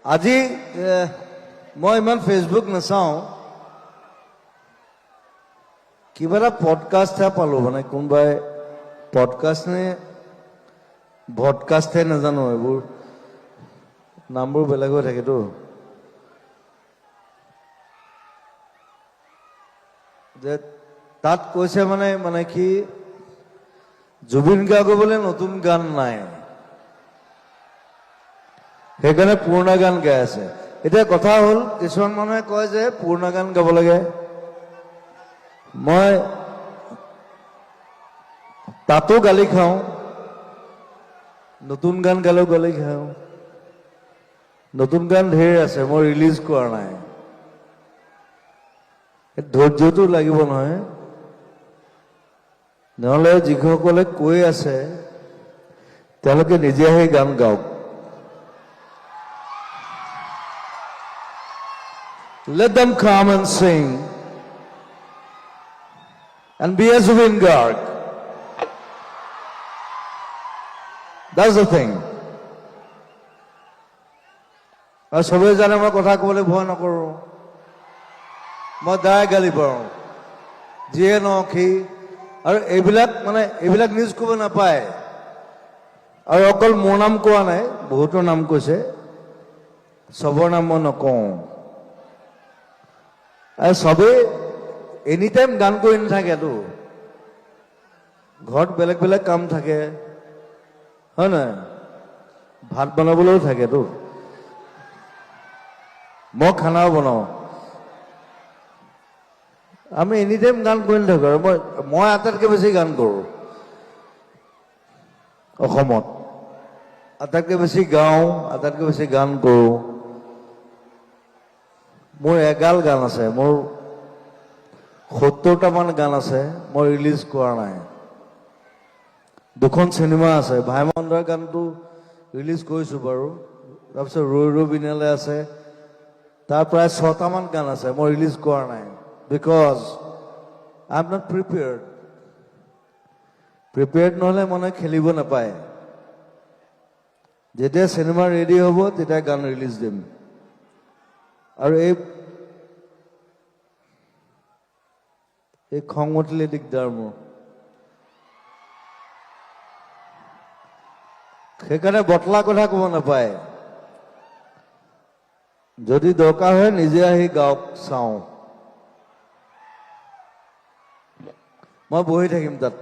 আজি মই ইমান ফেচবুক নাচাওঁ, কিবা এটা পডকাষ্টহে পালোঁ, মানে কোনোবাই পডকাষ্ট নে ভডকাষ্টহে নাজানো, এইবোৰ নামবোৰ বেলেগ হৈ থাকেতো। যে তাত কৈছে মানে কি জুবিন গাৰ্গৰ বোলে নতুন গান নাই, সেইকাৰণে পুৰণা গান গাই আছে। এতিয়া কথা হ'ল, কিছুমান মানুহে কয় যে পুৰণা গান গাব লাগে। মই তাতো গালি খাওঁ, নতুন গান গালেও গালি খাওঁ। নতুন গান ঢেৰ আছে, মই ৰিলিজ কৰা নাই। ধৈৰ্যটো লাগিব নহয়, নহ'লে যিসকলে কৈ আছে তেওঁলোকে নিজে আহি গান গাওক। Let them come and sing and be a Zubin Garg. That's the thing. আৰু চবেই জানে মই কথা ক'বলৈ ভয় নকৰোঁ, মই দায় গালি পাৰোঁ, যিয়ে নহওক সি। আৰু এইবিলাক নিউজ ক'ব নাপায়। আৰু অকল মোৰ নাম কোৱা নাই, বহুতৰ নাম কৈছে, চবৰ নাম মই নকওঁ। আৰু চবেই এনি টাইম গান কৰি নাথাকেতো, ঘৰত বেলেগ বেলেগ কাম থাকে, হয় নহয়? ভাত বনাবলৈও থাকেতো, মই খানাও বনাওঁ। আমি এনি টাইম গান কৰি নাথাকোঁ। আৰু মই আটাইতকৈ বেছি গান কৰোঁ অসমত, আটাইতকৈ বেছি গাওঁ, আটাইতকৈ বেছি গান কৰোঁ। মোৰ এগাল গান আছে, মোৰ 70টামান গান আছে, মই ৰিলিজ কৰা নাই। 2খন চিনেমা আছে, ভাইমন্দাৰ গানটো ৰিলিজ কৰিছোঁ বাৰু। তাৰপিছত ৰৈ ৰৈ বিনালে আছে, তাৰ প্ৰায় 6টামান গান আছে, মই ৰিলিজ কৰা নাই। Because I am not prepared. Prepared নহ'লে মানে খেলিব নাপায়। যেতিয়া চিনেমা ৰেডি হ'ব তেতিয়া গান ৰিলিজ দিম। আৰু এই খং উঠিলে দিগদাৰ মোৰ, সেইকাৰণে বটলা কথা ক'ব নাপায়। যদি দৰকাৰ হয় নিজে আহি গাওক, চাওঁ, মই বহি থাকিম তাত।